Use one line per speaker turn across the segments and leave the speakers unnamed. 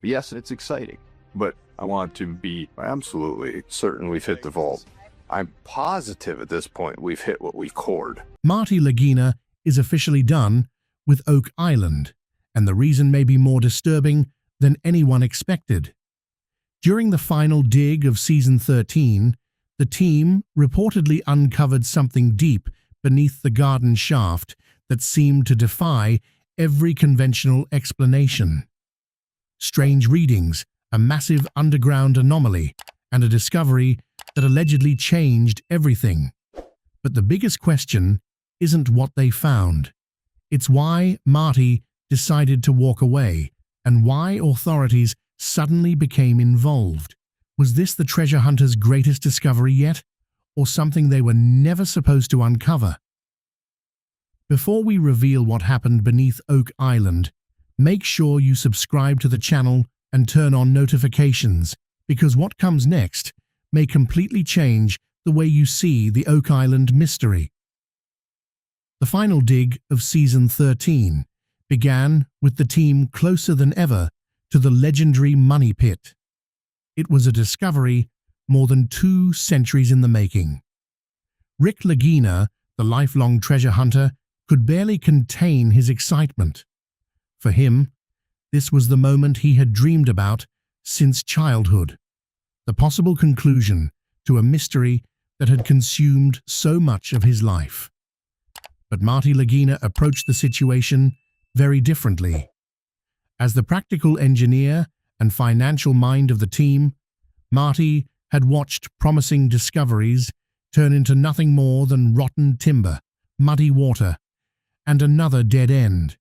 Yes, it's exciting, but I want to be absolutely certain we've hit the vault. I'm positive at this point we've hit what we cored.
Marty Lagina is officially done with Oak Island, and the reason may be more disturbing than anyone expected. During the final dig of Season 13, the team reportedly uncovered something deep beneath the garden shaft that seemed to defy every conventional explanation. Strange readings, a massive underground anomaly, and a discovery that allegedly changed everything. But the biggest question isn't what they found. It's why Marty decided to walk away, and why authorities suddenly became involved. Was this the treasure hunters' greatest discovery yet, or something they were never supposed to uncover? Before we reveal what happened beneath Oak Island, make sure you subscribe to the channel and turn on notifications, because what comes next may completely change the way you see the Oak Island mystery. The final dig of Season 13 began with the team closer than ever to the legendary Money Pit. It was a discovery more than 2 centuries in the making. Rick Lagina, the lifelong treasure hunter, could barely contain his excitement. For him, this was the moment he had dreamed about since childhood, the possible conclusion to a mystery that had consumed so much of his life. But Marty Lagina approached the situation very differently. As the practical engineer and financial mind of the team, Marty had watched promising discoveries turn into nothing more than rotten timber, muddy water, and another dead end.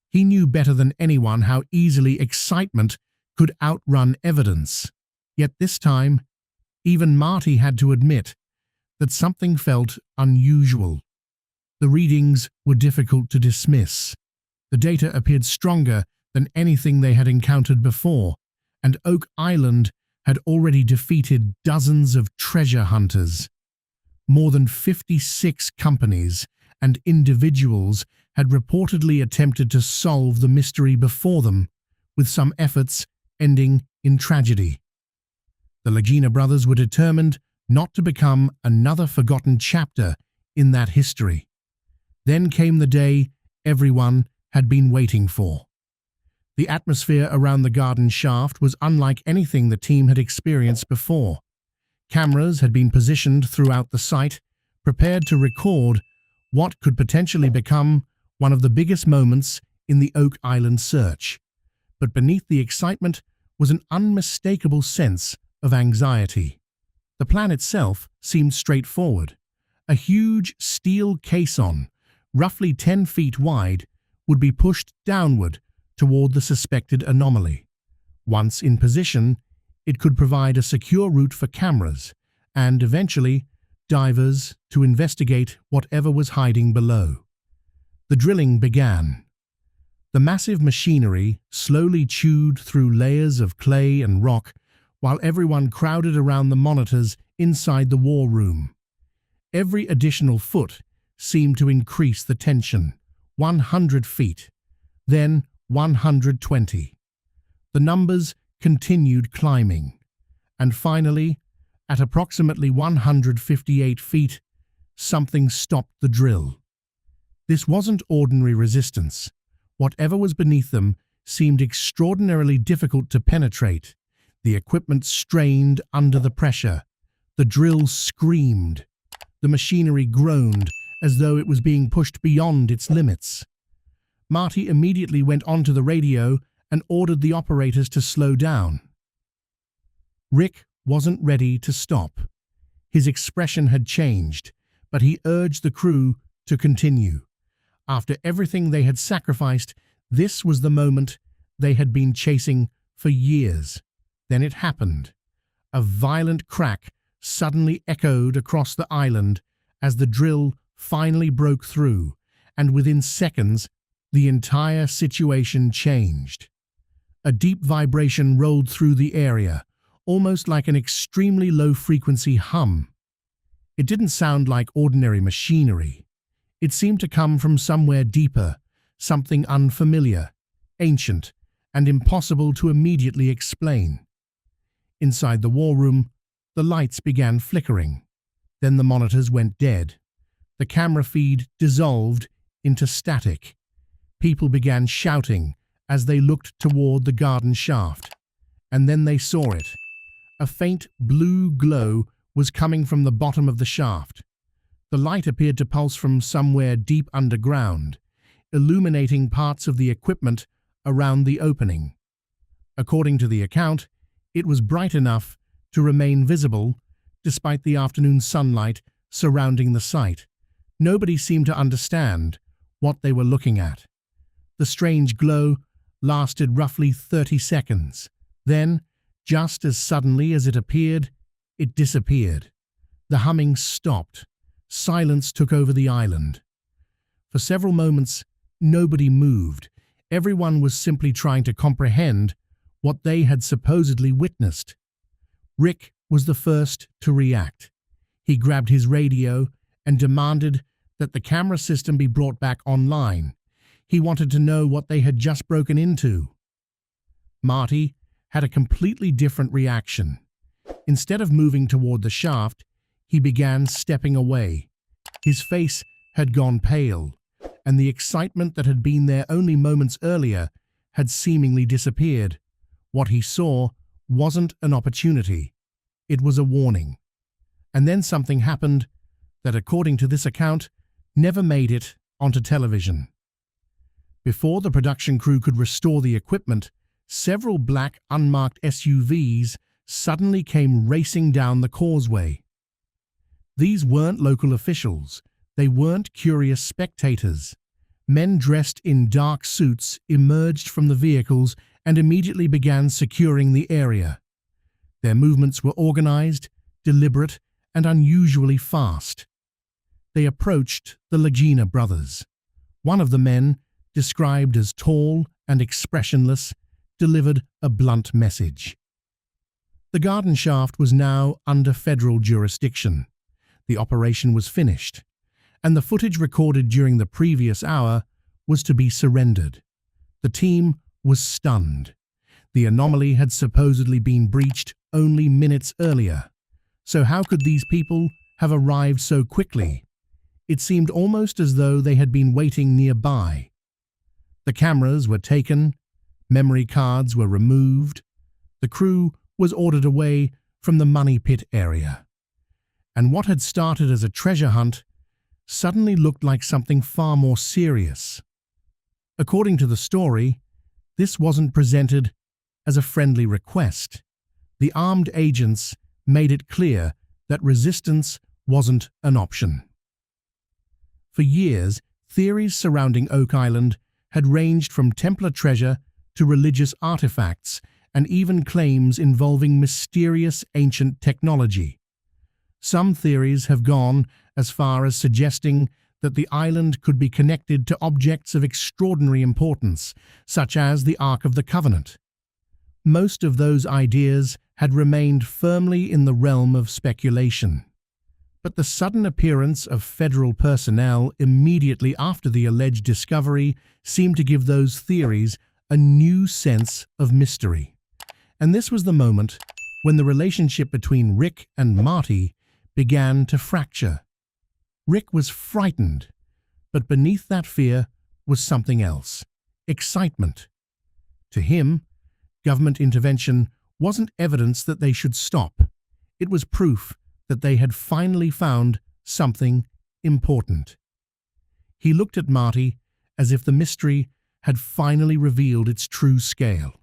He knew better than anyone how easily excitement could outrun evidence. Yet this time, even Marty had to admit that something felt unusual. The readings were difficult to dismiss. The data appeared stronger than anything they had encountered before, and Oak Island had already defeated dozens of treasure hunters. More than 56 companies and individuals had reportedly attempted to solve the mystery before them, with some efforts ending in tragedy. The Lagina brothers were determined not to become another forgotten chapter in that history. Then came the day everyone had been waiting for. The atmosphere around the garden shaft was unlike anything the team had experienced before. Cameras had been positioned throughout the site, prepared to record what could potentially become one of the biggest moments in the Oak Island search. But beneath the excitement was an unmistakable sense of anxiety. The plan itself seemed straightforward. A huge steel caisson, roughly 10 feet wide, would be pushed downward toward the suspected anomaly. Once in position, it could provide a secure route for cameras and, eventually, divers to investigate whatever was hiding below. The drilling began. The massive machinery slowly chewed through layers of clay and rock while everyone crowded around the monitors inside the war room. Every additional foot seemed to increase the tension. 100 feet, then 120. The numbers continued climbing, and finally, at approximately 158 feet, something stopped the drill. This wasn't ordinary resistance. Whatever was beneath them seemed extraordinarily difficult to penetrate. The equipment strained under the pressure. The drill screamed. The machinery groaned as though it was being pushed beyond its limits. Marty immediately went onto the radio and ordered the operators to slow down. Rick wasn't ready to stop. His expression had changed, but he urged the crew to continue. After everything they had sacrificed, this was the moment they had been chasing for years. Then it happened. A violent crack suddenly echoed across the island as the drill finally broke through, and within seconds, the entire situation changed. A deep vibration rolled through the area, almost like an extremely low-frequency hum. It didn't sound like ordinary machinery. It seemed to come from somewhere deeper, something unfamiliar, ancient, and impossible to immediately explain. Inside the war room, the lights began flickering. Then the monitors went dead. The camera feed dissolved into static. People began shouting as they looked toward the garden shaft. And then they saw it. A faint blue glow was coming from the bottom of the shaft. The light appeared to pulse from somewhere deep underground, illuminating parts of the equipment around the opening. According to the account, it was bright enough to remain visible despite the afternoon sunlight surrounding the site. Nobody seemed to understand what they were looking at. The strange glow lasted roughly 30 seconds. Then, just as suddenly as it appeared, it disappeared. The humming stopped. Silence took over the island. For several moments, nobody moved. Everyone was simply trying to comprehend what they had supposedly witnessed. Rick was the first to react. He grabbed his radio and demanded that the camera system be brought back online. He wanted to know what they had just broken into. Marty had a completely different reaction. Instead of moving toward the shaft, he began stepping away. His face had gone pale, and the excitement that had been there only moments earlier had seemingly disappeared. What he saw wasn't an opportunity. It was a warning. And then something happened that, according to this account, never made it onto television. Before the production crew could restore the equipment, several black unmarked SUVs suddenly came racing down the causeway. These weren't local officials. They weren't curious spectators. Men dressed in dark suits emerged from the vehicles and immediately began securing the area. Their movements were organized, deliberate, and unusually fast. They approached the Lagina brothers. One of the men, described as tall and expressionless, delivered a blunt message. The garden shaft was now under federal jurisdiction. The operation was finished, and the footage recorded during the previous hour was to be surrendered. The team was stunned. The anomaly had supposedly been breached only minutes earlier. So how could these people have arrived so quickly? It seemed almost as though they had been waiting nearby. The cameras were taken, memory cards were removed, the crew was ordered away from the money pit area. And what had started as a treasure hunt suddenly looked like something far more serious. According to the story, this wasn't presented as a friendly request. The armed agents made it clear that resistance wasn't an option. For years, theories surrounding Oak Island had ranged from Templar treasure to religious artifacts and even claims involving mysterious ancient technology. Some theories have gone as far as suggesting that the island could be connected to objects of extraordinary importance, such as the Ark of the Covenant. Most of those ideas had remained firmly in the realm of speculation. But the sudden appearance of federal personnel immediately after the alleged discovery seemed to give those theories a new sense of mystery. And this was the moment when the relationship between Rick and Marty began to fracture. Rick was frightened, but beneath that fear was something else: excitement. To him, government intervention wasn't evidence that they should stop. It was proof that they had finally found something important. He looked at Marty as if the mystery had finally revealed its true scale.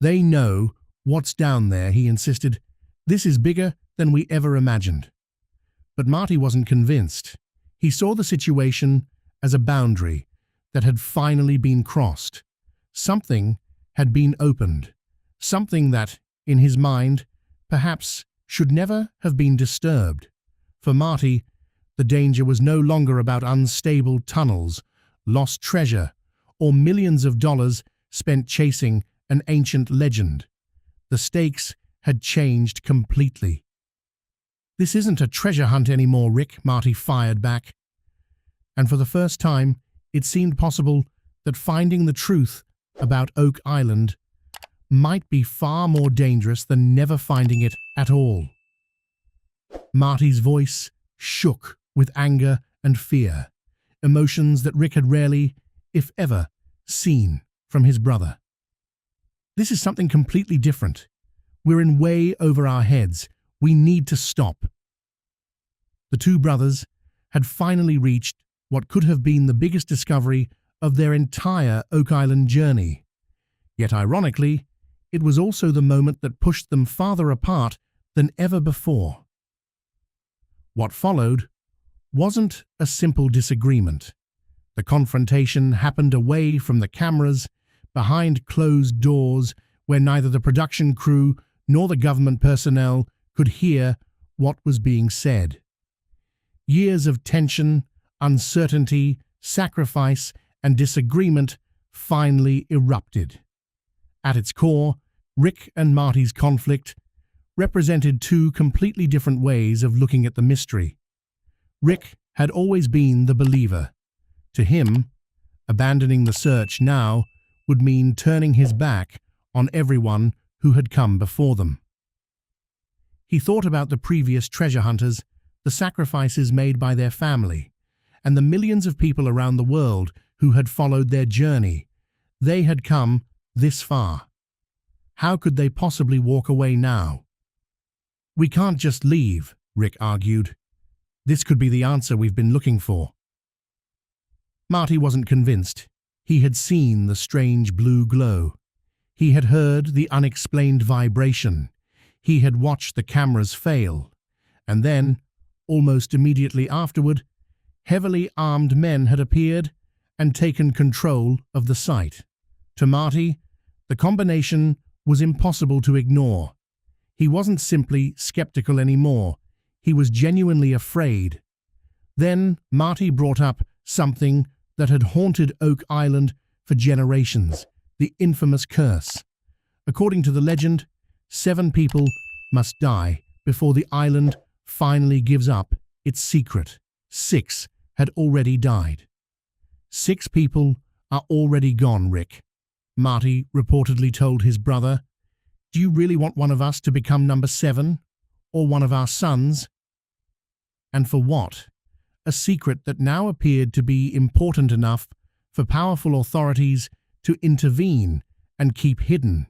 "They know what's down there," he insisted. "This is bigger than we ever imagined." But Marty wasn't convinced. He saw the situation as a boundary that had finally been crossed. Something had been opened. Something that, in his mind, perhaps should never have been disturbed. For Marty, the danger was no longer about unstable tunnels, lost treasure, or millions of dollars spent chasing an ancient legend. The stakes had changed completely. "This isn't a treasure hunt anymore, Rick," Marty fired back. And for the first time, it seemed possible that finding the truth about Oak Island might be far more dangerous than never finding it at all. Marty's voice shook with anger and fear, emotions that Rick had rarely, if ever, seen from his brother. This is something completely different. We're in way over our heads. We need to stop. The two brothers had finally reached what could have been the biggest discovery of their entire Oak Island journey. Yet ironically, it was also the moment that pushed them farther apart than ever before. What followed wasn't a simple disagreement. The confrontation happened away from the cameras, behind closed doors, where neither the production crew nor the government personnel could hear what was being said. Years of tension, uncertainty, sacrifice, and disagreement finally erupted. At its core, Rick and Marty's conflict represented two completely different ways of looking at the mystery. Rick had always been the believer. To him, abandoning the search now would mean turning his back on everyone who had come before them. He thought about the previous treasure hunters, the sacrifices made by their family, and the millions of people around the world who had followed their journey. They had come this far. How could they possibly walk away now? "We can't just leave," Rick argued. "This could be the answer we've been looking for." Marty wasn't convinced. He had seen the strange blue glow. He had heard the unexplained vibration. He had watched the cameras fail. And then, almost immediately afterward, heavily armed men had appeared and taken control of the site. To Marty, the combination was impossible to ignore. He wasn't simply skeptical anymore. He was genuinely afraid. Then Marty brought up something that had haunted Oak Island for generations, the infamous curse. According to the legend, 7 people must die before the island finally gives up its secret. 6 had already died. 6 people are already gone, Rick, Marty reportedly told his brother. "Do you really want one of us to become number 7? Or one of our sons?" And for what? A secret that now appeared to be important enough for powerful authorities to intervene and keep hidden.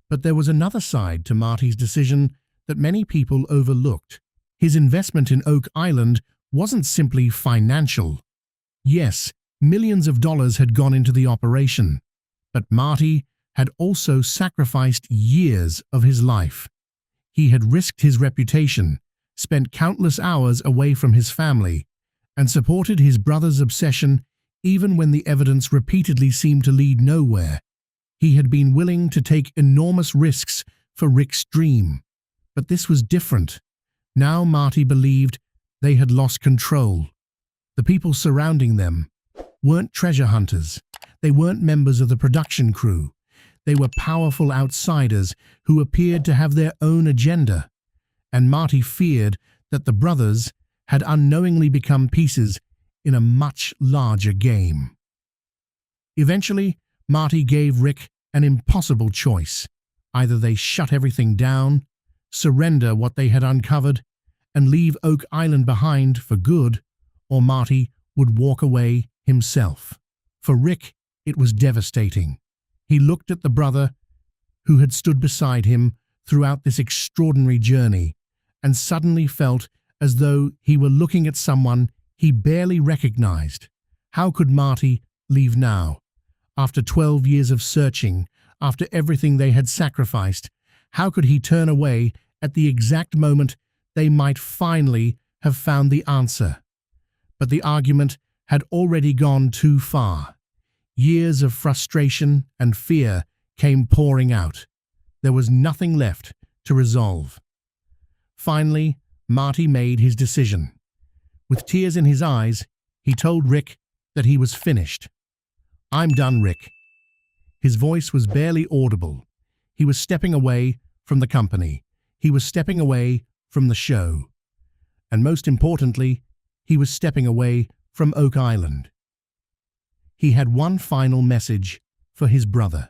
But there was another side to Marty's decision that many people overlooked. His investment in Oak Island wasn't simply financial. Yes, millions of dollars had gone into the operation, but Marty had also sacrificed years of his life. He had risked his reputation, spent countless hours away from his family, and supported his brother's obsession even when the evidence repeatedly seemed to lead nowhere. He had been willing to take enormous risks for Rick's dream. But this was different. Now Marty believed they had lost control. The people surrounding them weren't treasure hunters. They weren't members of the production crew. They were powerful outsiders who appeared to have their own agenda. And Marty feared that the brothers had unknowingly become pieces in a much larger game. Eventually, Marty gave Rick an impossible choice. Either they shut everything down, surrender what they had uncovered, and leave Oak Island behind for good, or Marty would walk away himself. For Rick, it was devastating. He looked at the brother who had stood beside him throughout this extraordinary journey, and suddenly felt as though he were looking at someone he barely recognized. How could Marty leave now? After 12 years of searching, after everything they had sacrificed, how could he turn away at the exact moment they might finally have found the answer? But the argument had already gone too far. Years of frustration and fear came pouring out. There was nothing left to resolve. Finally, Marty made his decision. With tears in his eyes, he told Rick that he was finished. "I'm done, Rick." His voice was barely audible. He was stepping away from the company. He was stepping away from the show. And most importantly, he was stepping away from Oak Island. He had one final message for his brother.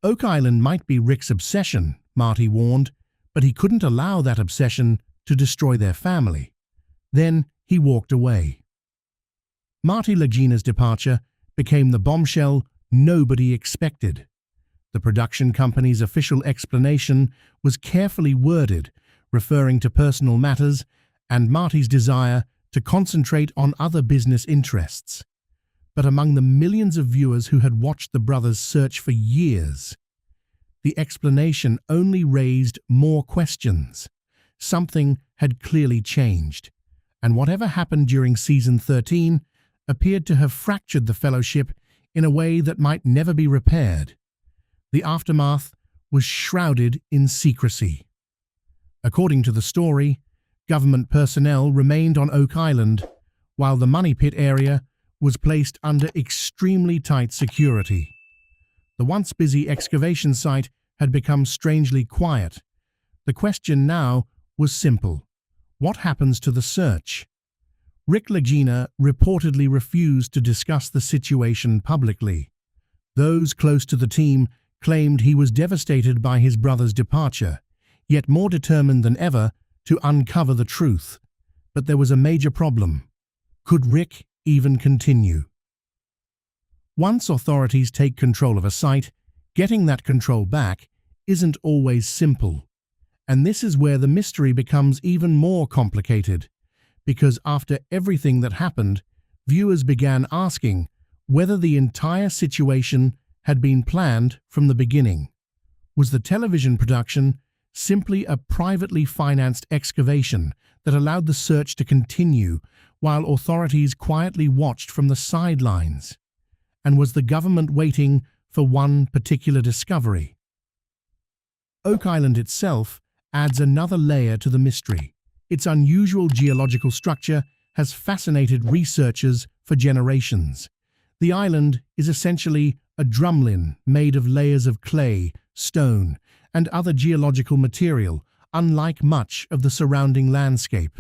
Oak Island might be Rick's obsession, Marty warned, but he couldn't allow that obsession to destroy their family. Then he walked away. Marty Lagina's departure became the bombshell nobody expected. The production company's official explanation was carefully worded, referring to personal matters and Marty's desire to concentrate on other business interests. But among the millions of viewers who had watched the brothers search for years, the explanation only raised more questions. Something had clearly changed, and whatever happened during season 13 appeared to have fractured the fellowship in a way that might never be repaired. The aftermath was shrouded in secrecy. According to the story, government personnel remained on Oak Island, while the Money Pit area was placed under extremely tight security. The once busy excavation site had become strangely quiet. The question now was simple. What happens to the search? Rick Lagina reportedly refused to discuss the situation publicly. Those close to the team claimed he was devastated by his brother's departure, yet more determined than ever to uncover the truth. But there was a major problem. Could Rick even continue? Once authorities take control of a site, getting that control back isn't always simple. And this is where the mystery becomes even more complicated, because after everything that happened, viewers began asking whether the entire situation had been planned from the beginning. Was the television production simply a privately financed excavation that allowed the search to continue while authorities quietly watched from the sidelines? And was the government waiting for one particular discovery? Oak Island itself adds another layer to the mystery. Its unusual geological structure has fascinated researchers for generations. The island is essentially a drumlin made of layers of clay, stone, and other geological material, unlike much of the surrounding landscape.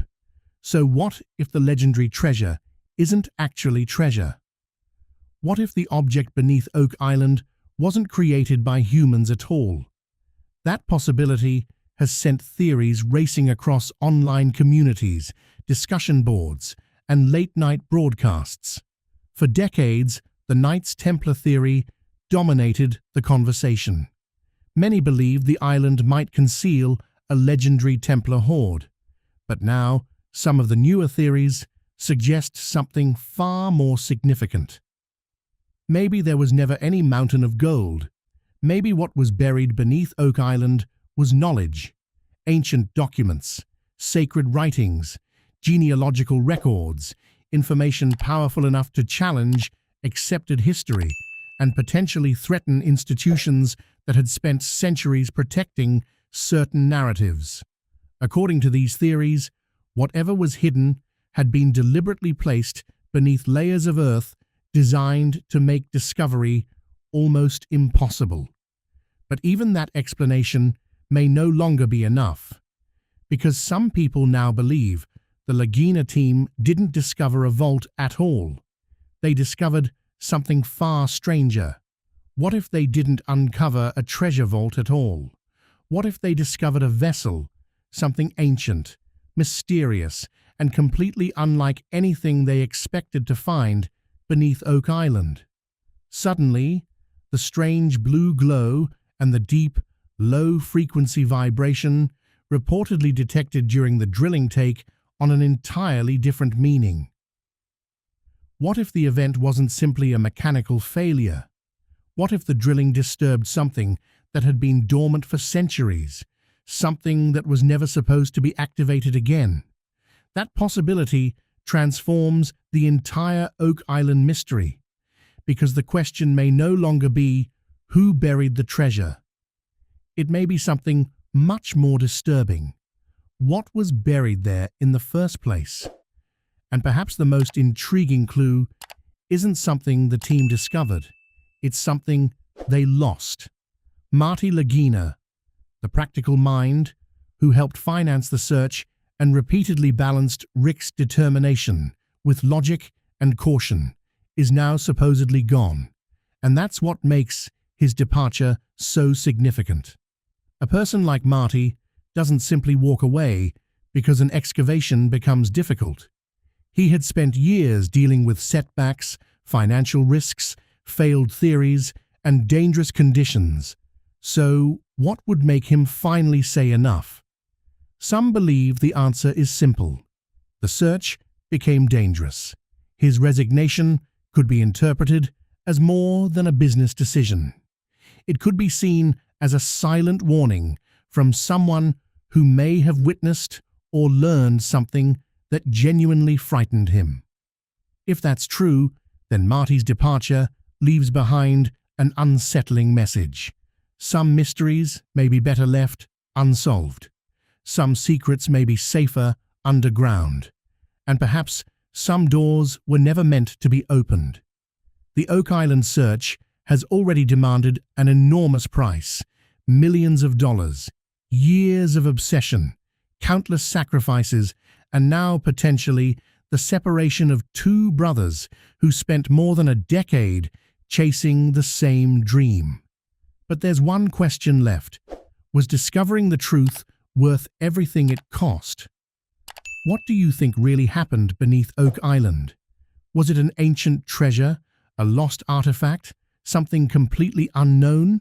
So what if the legendary treasure isn't actually treasure? What if the object beneath Oak Island wasn't created by humans at all? That possibility has sent theories racing across online communities, discussion boards, and late-night broadcasts. For decades, the Knights Templar theory dominated the conversation. Many believed the island might conceal a legendary Templar hoard, but now some of the newer theories suggest something far more significant. Maybe there was never any mountain of gold. Maybe what was buried beneath Oak Island was knowledge, ancient documents, sacred writings, genealogical records, information powerful enough to challenge accepted history and potentially threaten institutions that had spent centuries protecting certain narratives. According to these theories, whatever was hidden had been deliberately placed beneath layers of earth designed to make discovery almost impossible. But even that explanation may no longer be enough, because some people now believe the Lagina team didn't discover a vault at all. They discovered something far stranger. What if they didn't uncover a treasure vault at all? What if they discovered a vessel, something ancient, mysterious, and completely unlike anything they expected to find beneath Oak Island? Suddenly, the strange blue glow and the deep, low-frequency vibration reportedly detected during the drilling take on an entirely different meaning. What if the event wasn't simply a mechanical failure? What if the drilling disturbed something that had been dormant for centuries, something that was never supposed to be activated again? That possibility transforms the entire Oak Island mystery, because the question may no longer be who buried the treasure. It may be something much more disturbing. What was buried there in the first place? And perhaps the most intriguing clue isn't something the team discovered. It's something they lost. Marty Lagina, the practical mind who helped finance the search and repeatedly balanced Rick's determination with logic and caution, is now supposedly gone. And that's what makes his departure so significant. A person like Marty doesn't simply walk away because an excavation becomes difficult. He had spent years dealing with setbacks, financial risks, failed theories, and dangerous conditions. So, what would make him finally say enough? Some believe the answer is simple. The search became dangerous. His resignation could be interpreted as more than a business decision. It could be seen as a silent warning from someone who may have witnessed or learned something that genuinely frightened him. If that's true, then Marty's departure leaves behind an unsettling message. Some mysteries may be better left unsolved. Some secrets may be safer underground. And perhaps some doors were never meant to be opened. The Oak Island search has already demanded an enormous price, millions of dollars, years of obsession, countless sacrifices, and now potentially the separation of two brothers who spent more than a decade chasing the same dream. But there's one question left. Was discovering the truth worth everything it cost? What do you think really happened beneath Oak Island? Was it an ancient treasure, a lost artifact, something completely unknown?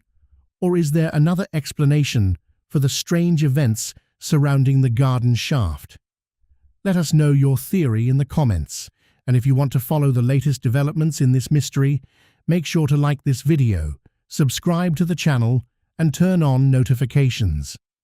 Or is there another explanation for the strange events surrounding the garden shaft? Let us know your theory in the comments, and if you want to follow the latest developments in this mystery, make sure to like this video, subscribe to the channel, and turn on notifications.